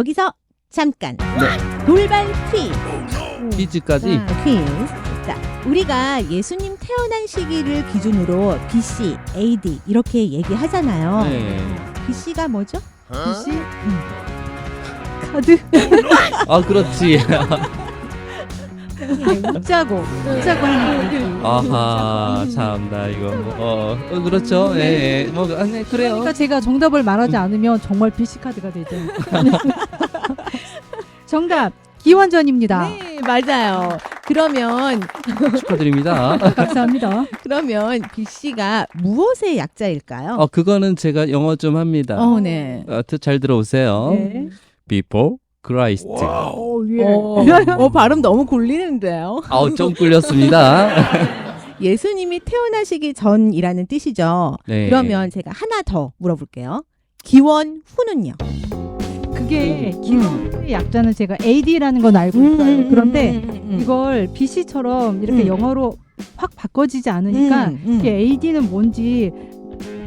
여기서 잠깐 네. 돌발 퀴즈. 퀴즈까지. 퀴즈. 자, 우리가 예수님 태어난 시기를 기준으로 BC, AD 이렇게 얘기하잖아요. 네. BC가 뭐죠? BC? 카드. 아 그렇지. 웃자고 하는 거. 아하 참나 이거 그렇죠. 예. 뭐 네, 그래요. 그러니까 제가 정답을 말하지 않으면 정말 BC 카드가 되죠. 정답 기원전입니다. 네, 맞아요. 그러면 축하드립니다. 감사합니다. BC가 무엇의 약자일까요? 그거는 제가 영어 좀 합니다. 네. 잘 들어오세요. 네. Before Christ. 발음 너무 굴리는데요. 좀 꿀렸습니다. 예수님이 태어나시기 전이라는 뜻이죠. 네. 그러면 제가 하나 더 물어볼게요. 기원 후는요? 그게 기원의 약자는 제가 AD라는 건 알고 있어요. 그런데 이걸 BC처럼 이렇게 영어로 확 바꿔지지 않으니까 이게 AD는 뭔지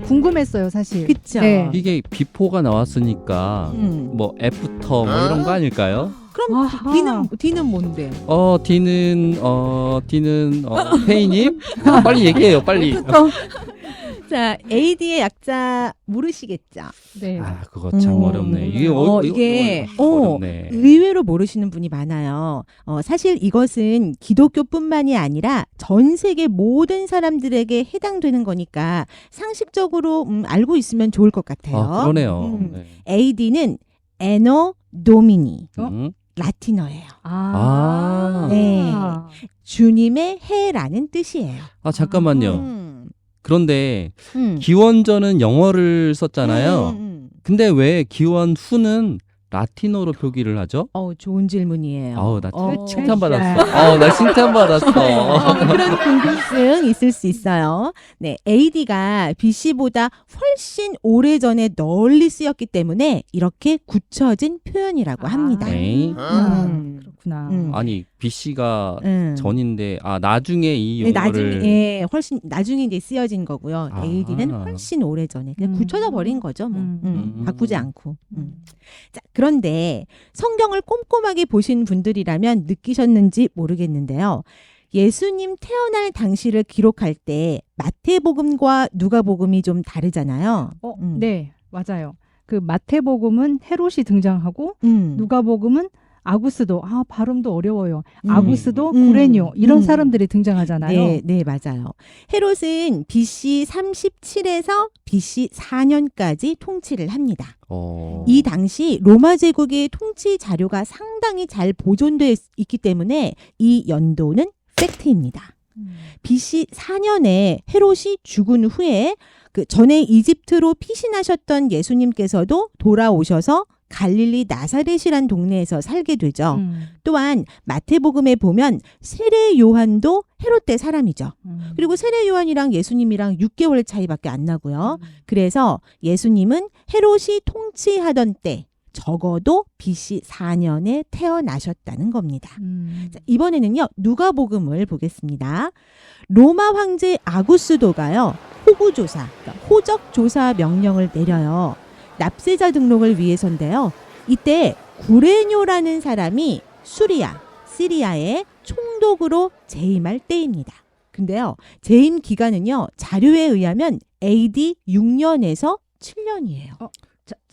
궁금했어요, 사실. 그쵸. 네. 이게 비포가 나왔으니까 뭐 애프터 뭐 이런 거 아닐까요? 그럼 아하. D는 뭔데? D는 페이님 빨리 얘기해요, 빨리. 자, AD의 약자 모르시겠죠? 네. 그거 참 어렵네. 이게 이게 어렵네. 의외로 모르시는 분이 많아요. 사실 이것은 기독교뿐만이 아니라 전 세계 모든 사람들에게 해당되는 거니까 상식적으로 알고 있으면 좋을 것 같아요. 그러네요. 네. AD는 에노 도미니. 음. 라틴어예요. 네. 주님의 해라는 뜻이에요. 잠깐만요. 그런데 음. 기원전은 영어를 썼잖아요. 근데 왜 기원 후는 라틴어로 표기를 하죠? 좋은 질문이에요. 나 칭찬받았어. 나 칭찬받았어. 그런 궁금증 있을 수 있어요. 네, AD가 BC보다 훨씬 오래전에 널리 쓰였기 때문에 이렇게 굳혀진 표현이라고 합니다. 네. 그렇구나. 아니 BC가 전인데 나중에 이 네, 영어를 훨씬 나중에 이제 쓰여진 거고요. AD는 훨씬 오래전에 그냥 굳혀져 버린 거죠. 뭐. 바꾸지 않고. 자, 그런데 성경을 꼼꼼하게 보신 분들이라면 느끼셨는지 모르겠는데요. 예수님 태어날 당시를 기록할 때 마태복음과 누가복음이 좀 다르잖아요. 네, 맞아요. 그 마태복음은 헤롯이 등장하고 누가복음은 아구스도 발음도 어려워요. 아구스도 구레뇨 이런 사람들이 등장하잖아요. 네, 맞아요. 헤롯은 BC 37에서 BC 4년까지 통치를 합니다. 이 당시 로마 제국의 통치 자료가 상당히 잘 보존되어 있기 때문에 이 연도는 팩트입니다. BC 4년에 헤롯이 죽은 후에 그 전에 이집트로 피신하셨던 예수님께서도 돌아오셔서 갈릴리 나사렛이란 동네에서 살게 되죠. 또한 마태복음에 보면 세례 요한도 헤롯 때 사람이죠. 그리고 세례 요한이랑 예수님이랑 6개월 차이밖에 안 나고요. 그래서 예수님은 헤롯이 통치하던 때 적어도 BC 4년에 태어나셨다는 겁니다. 자, 이번에는요. 누가복음을 보겠습니다. 로마 황제 아구스도가요. 호구조사, 그러니까 호적조사 명령을 내려요. 납세자 등록을 위해서인데요. 이때 구레뇨라는 사람이 시리아의 총독으로 재임할 때입니다. 근데요. 재임 기간은요. 자료에 의하면 AD 6년에서 7년이에요.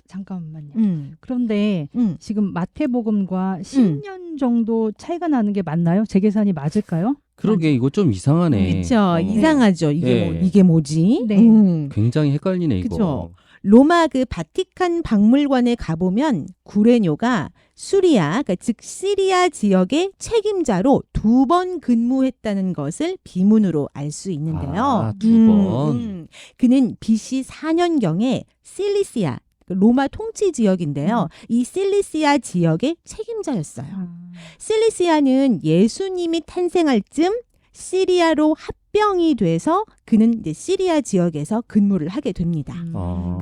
잠깐만요. 그런데 지금 마태복음과 10년 정도 차이가 나는 게 맞나요? 제 계산이 맞을까요? 그러게 이거 좀 이상하네. 그렇죠. 이상하죠. 이게 뭐지? 네. 굉장히 헷갈리네 이거. 그쵸. 로마 그 바티칸 박물관에 가보면 구레뇨가 그러니까 즉 시리아 지역의 책임자로 2번 근무했다는 것을 비문으로 알 수 있는데요. 2번. 그는 BC 4년경에 실리시아 로마 통치 지역인데요. 이 실리시아 지역의 책임자였어요. 실리시아는 예수님이 탄생할 즈음 시리아로 합병이 돼서 그는 이제 시리아 지역에서 근무를 하게 됩니다.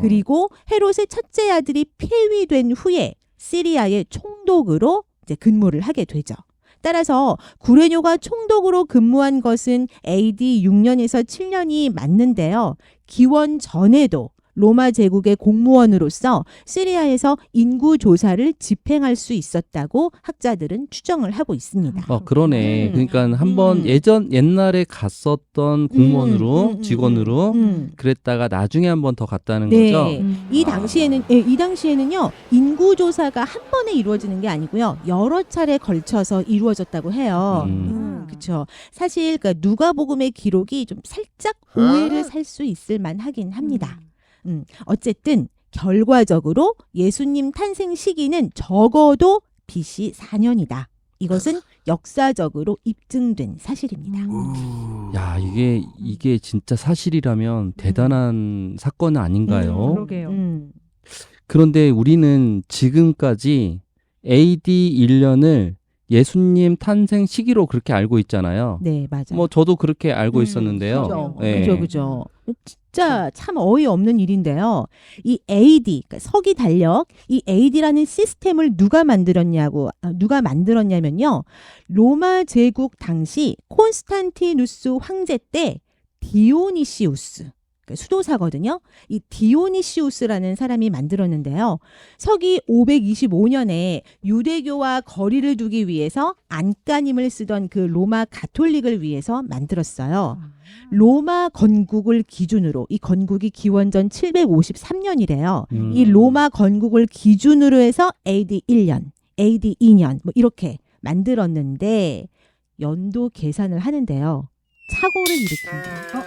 그리고 헤롯의 첫째 아들이 폐위된 후에 시리아의 총독으로 이제 근무를 하게 되죠. 따라서 구레뇨가 총독으로 근무한 것은 AD 6년에서 7년이 맞는데요. 기원 전에도 로마 제국의 공무원으로서 시리아에서 인구 조사를 집행할 수 있었다고 학자들은 추정을 하고 있습니다. 그러네. 그러니까 한번 옛날에 갔었던 공무원으로 직원으로 그랬다가 나중에 한 번 더 갔다는 네. 거죠. 이 당시에는요, 인구 조사가 한 번에 이루어지는 게 아니고요, 여러 차례 걸쳐서 이루어졌다고 해요. 그렇죠. 사실 그러니까 누가복음의 기록이 좀 살짝 오해를 살 수 있을 만하긴 합니다. 어쨌든 결과적으로 예수님 탄생 시기는 적어도 BC 4년이다. 이것은 역사적으로 입증된 사실입니다. 야, 이게 진짜 사실이라면 대단한 사건 아닌가요? 그러게요. 그런데 우리는 지금까지 AD 1년을 예수님 탄생 시기로 그렇게 알고 있잖아요. 네, 맞아요. 뭐 저도 그렇게 알고 있었는데요. 그죠. 네. 그죠. 진짜 참 어이없는 일인데요. 이 AD, 그러니까 서기 달력, 이 AD라는 시스템을 누가 만들었냐면요. 로마 제국 당시 콘스탄티누스 황제 때 디오니시우스, 그러니까 수도사거든요. 이 디오니시우스라는 사람이 만들었는데요. 서기 525년에 유대교와 거리를 두기 위해서 안간힘을 쓰던 그 로마 가톨릭을 위해서 만들었어요. 로마 건국을 기준으로, 이 건국이 기원전 753년이래요. 이 로마 건국을 기준으로 해서 AD 1년, AD 2년 뭐 이렇게 만들었는데 연도 계산을 하는데요. 착오를 일으킵니다.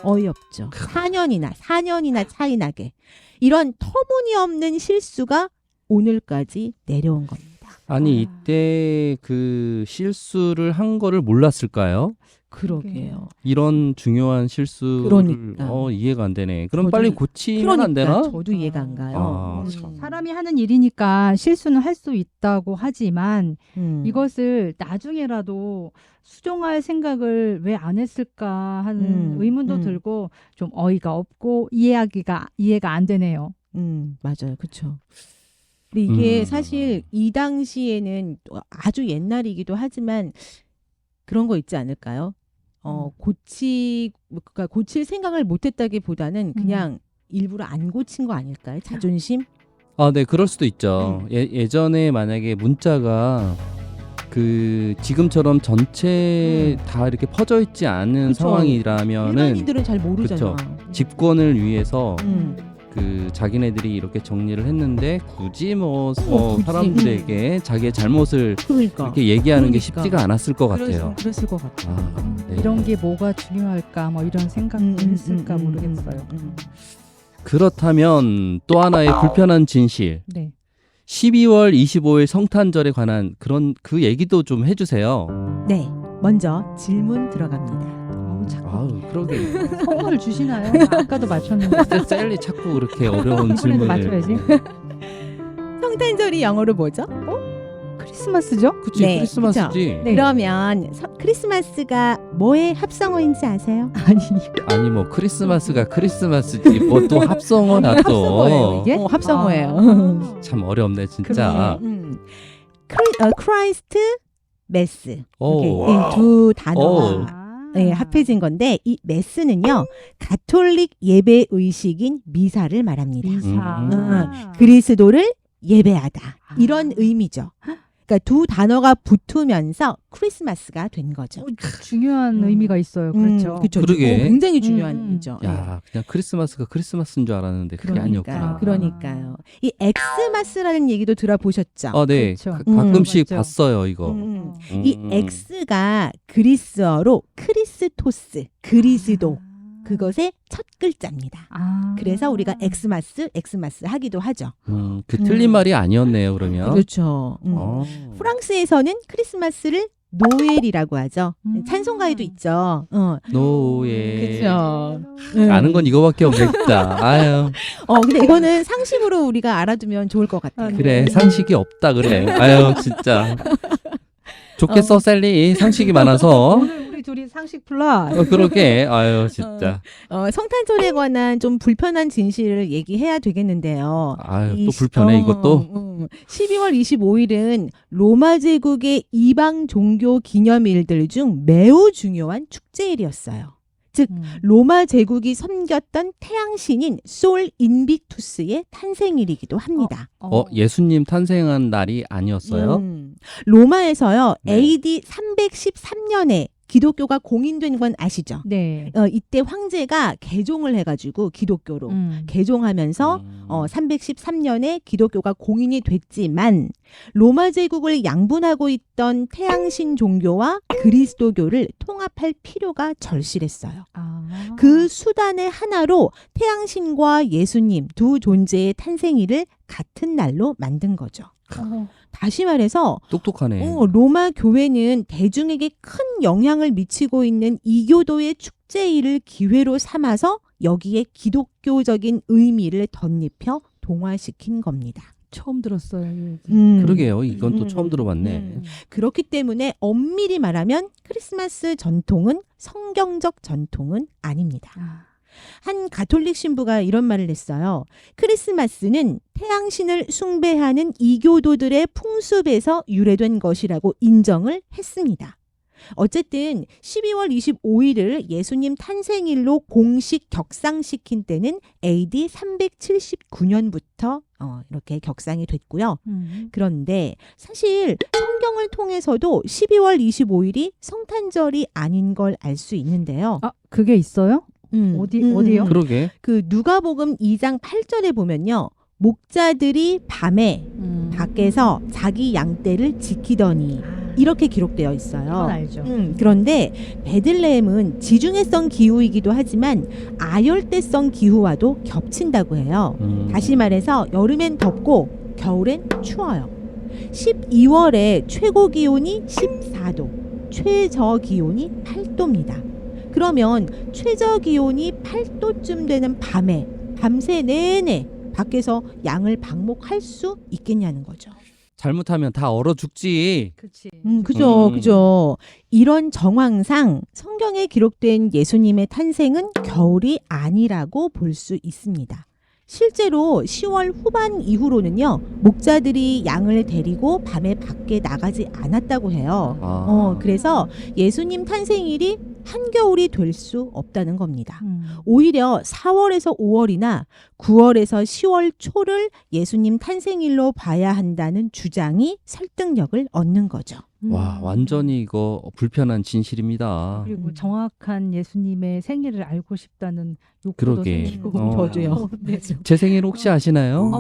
어이없죠. 4년이나 차이 나게. 이런 터무니없는 실수가 오늘까지 내려온 겁니다. 아니 이때 그 실수를 한 거를 몰랐을까요? 그러게요. 이런 중요한 실수를 그러니까. 이해가 안 되네. 그럼 저도 빨리 고치면 안 되나? 저도 이해가 안 가요. 참. 사람이 하는 일이니까 실수는 할 수 있다고 하지만 이것을 나중에라도 수정할 생각을 왜 안 했을까 하는 의문도 들고 좀 어이가 없고 이해가 안 되네요. 맞아요. 그렇죠. 근데 이게 사실 이 당시에는 아주 옛날이기도 하지만 그런 거 있지 않을까요? 그러니까 고칠 생각을 못했다기보다는 그냥 일부러 안 고친 거 아닐까요? 자존심? 네, 그럴 수도 있죠. 예전에 만약에 문자가 그 지금처럼 전체 다 이렇게 퍼져 있지 않은 그쵸. 상황이라면은 일반인들은 잘 모르잖아. 집권을 위해서 음. 그 자기네들이 이렇게 정리를 했는데 굳이 굳이. 사람들에게 자기의 잘못을 그러니까. 이렇게 얘기하는 게 그러니까. 쉽지가 않았을 것 같아요. 그랬을 것 같아요. 네. 이런 게 뭐가 중요할까 뭐 이런 생각도 했을까 모르겠어요. 그렇다면 또 하나의 불편한 진실. 네. 12월 25일 성탄절에 관한 그 얘기도 좀 해주세요. 네, 먼저 질문 들어갑니다. 아우, 그러게. 선물을 주시나요? 아까도 맞췄는데. 셀리 자꾸 그렇게 어려운 이번에도 질문을. 맞춰야지. 성탄절이 영어로 뭐죠? 크리스마스죠? 그치, 네, 크리스마스지. 네. 그러면 크리스마스가 뭐의 합성어인지 아세요? 아니 뭐 크리스마스가 크리스마스지 뭐 또 합성어나 합성어예요, 또. 이게? 합성어예요. 참 어렵네 진짜. 크라이스트 메스. 오. 이렇게 두 단어가 오. 합해진 건데 이 메스는요 가톨릭 예배 의식인 미사를 말합니다. 그리스도를 예배하다 이런 의미죠. 그러니까 두 단어가 붙으면서 크리스마스가 된 거죠. 중요한 의미가 있어요. 그렇죠. 그렇죠. 그러게. 굉장히 중요한 의미죠. 야, 그냥 크리스마스가 크리스마스인 줄 알았는데 그게 아니었구나. 그러니까요. 이 엑스마스라는 얘기도 들어보셨죠? 네. 그렇죠. 가끔씩 맞죠. 봤어요 이거. 이 X가 그리스어로 크리스토스, 그리스도 그것의 첫 글자입니다. 그래서 우리가 엑스마스 하기도 하죠. 그 틀린 말이 아니었네요 그러면. 그렇죠. 프랑스에서는 크리스마스를 노엘이라고 하죠. 찬송가에도 있죠. 노예. 그렇죠. 아는 건 이거밖에 없겠다. 아유. 근데 이거는 상식으로 우리가 알아두면 좋을 것 같아요. 그래 상식이 없다 그래. 아유 진짜. 좋겠어 셀리 상식이 많아서. 오늘 우리 둘이 상식 플라. 그러게. 아유 진짜. 성탄절에 관한 좀 불편한 진실을 얘기해야 되겠는데요. 아유 또 불편해 이것도. 12월 25일은 로마 제국의 이방 종교 기념일들 중 매우 중요한 축제일이었어요. 즉 로마 제국이 섬겼던 태양신인 솔 인빅투스의 탄생일이기도 합니다. 예수님 탄생한 날이 아니었어요? 로마에서요. 네. AD 313년에 기독교가 공인된 건 아시죠? 네. 이때 황제가 개종을 해가지고 기독교로 개종하면서 313년에 기독교가 공인이 됐지만 로마 제국을 양분하고 있던 태양신 종교와 그리스도교를 통합할 필요가 절실했어요. 그 수단의 하나로 태양신과 예수님 두 존재의 탄생일을 같은 날로 만든 거죠. 다시 말해서 똑똑하네. 로마 교회는 대중에게 큰 영향을 미치고 있는 이교도의 축제일을 기회로 삼아서 여기에 기독교적인 의미를 덧입혀 동화시킨 겁니다. 처음 들었어요. 그러게요. 이건 또 처음 들어봤네. 그렇기 때문에 엄밀히 말하면 크리스마스 전통은 성경적 전통은 아닙니다. 한 가톨릭 신부가 이런 말을 했어요. 크리스마스는 태양신을 숭배하는 이교도들의 풍습에서 유래된 것이라고 인정을 했습니다. 어쨌든 12월 25일을 예수님 탄생일로 공식 격상시킨 때는 AD 379년부터 이렇게 격상이 됐고요. 그런데 사실 성경을 통해서도 12월 25일이 성탄절이 아닌 걸 알 수 있는데요. 그게 있어요? 어디요? 그러게. 그 누가복음 2장 8절에 보면요. 목자들이 밤에 밖에서 자기 양떼를 지키더니 이렇게 기록되어 있어요. 그건 알죠. 그런데 베들레헴은 지중해성 기후이기도 하지만 아열대성 기후와도 겹친다고 해요. 다시 말해서 여름엔 덥고 겨울엔 추워요. 12월에 최고 기온이 14도, 최저 기온이 8도입니다. 그러면 최저 기온이 8도쯤 되는 밤에 밤새 내내 밖에서 양을 방목할 수 있겠냐는 거죠. 잘못하면 다 얼어 죽지. 그렇지. 그죠. 이런 정황상 성경에 기록된 예수님의 탄생은 겨울이 아니라고 볼 수 있습니다. 실제로 10월 후반 이후로는요, 목자들이 양을 데리고 밤에 밖에 나가지 않았다고 해요. 그래서 예수님 탄생일이 한겨울이 될 수 없다는 겁니다. 오히려 4월에서 5월이나 9월에서 10월 초를 예수님 탄생일로 봐야 한다는 주장이 설득력을 얻는 거죠. 와, 완전히 이거 불편한 진실입니다. 그리고 정확한 예수님의 생일을 알고 싶다는 욕구도 그러게. 생기고. 저도요. 네. 제 생일 혹시 아시나요?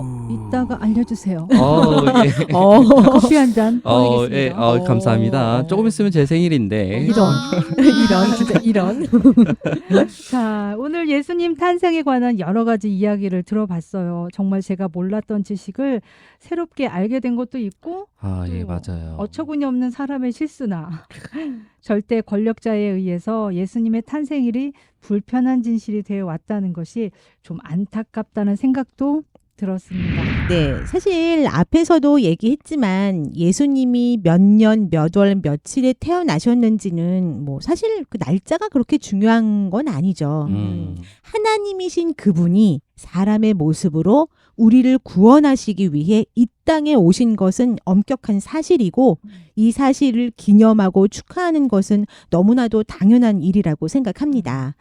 이따가 알려주세요. 예. 커피 한 잔 보내겠습니다. 예. 감사합니다. 조금 있으면 제 생일인데. 이런. 자, 오늘 예수님 탄생에 관한 여러 가지 이야기를 들어봤어요. 정말 제가 몰랐던 지식을 새롭게 알게 된 것도 있고 예, 맞아요. 어처구니 없는 사람의 실수나 절대 권력자에 의해서 예수님의 탄생일이 불편한 진실이 되어 왔다는 것이 좀 안타깝다는 생각도 들었습니다. 네, 사실 앞에서도 얘기했지만 예수님이 몇 년, 몇 월, 며칠에 태어나셨는지는 뭐 사실 그 날짜가 그렇게 중요한 건 아니죠. 하나님이신 그분이 사람의 모습으로 우리를 구원하시기 위해 이 땅에 오신 것은 엄격한 사실이고 이 사실을 기념하고 축하하는 것은 너무나도 당연한 일이라고 생각합니다.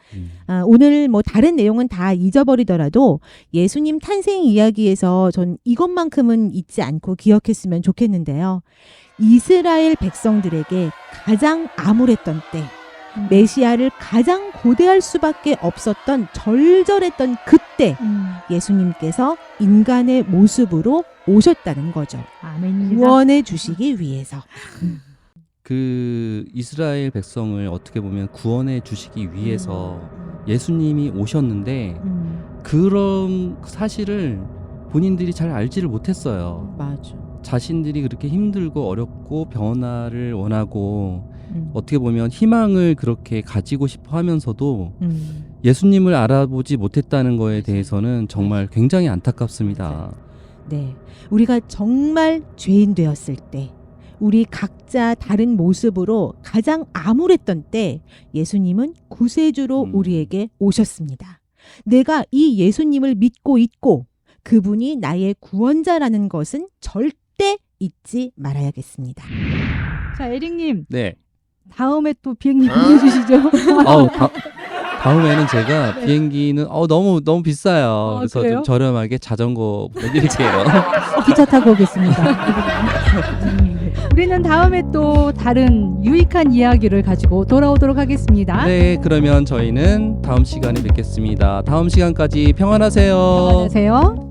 오늘 뭐 다른 내용은 다 잊어버리더라도 예수님 탄생 이야기에서 전 이것만큼은 잊지 않고 기억했으면 좋겠는데요. 이스라엘 백성들에게 가장 암울했던 때, 메시아를 가장 고대할 수밖에 없었던 절절했던 그때 예수님께서 인간의 모습으로 오셨다는 거죠. 아멘입니다. 구원해 주시기 위해서. 그 이스라엘 백성을 어떻게 보면 구원해 주시기 위해서 예수님이 오셨는데 그런 사실을 본인들이 잘 알지를 못했어요. 맞아. 자신들이 그렇게 힘들고 어렵고 변화를 원하고 어떻게 보면 희망을 그렇게 가지고 싶어 하면서도 예수님을 알아보지 못했다는 거에 대해서는 정말 굉장히 안타깝습니다. 네. 우리가 정말 죄인 되었을 때, 우리 각자 다른 모습으로 가장 암울했던 때 예수님은 구세주로 우리에게 오셨습니다. 내가 이 예수님을 믿고 있고 그분이 나의 구원자라는 것은 절대 잊지 말아야겠습니다. 자, 에릭님. 네. 다음에 또 비행님 보내주시죠. 다음에는 제가 비행기는 너무 비싸요. 그래서 그래요? 좀 저렴하게 자전거 보내드릴게요. 기차 타고 오겠습니다. 우리는 다음에 또 다른 유익한 이야기를 가지고 돌아오도록 하겠습니다. 네, 그러면 저희는 다음 시간에 뵙겠습니다. 다음 시간까지 평안하세요. 안녕하세요.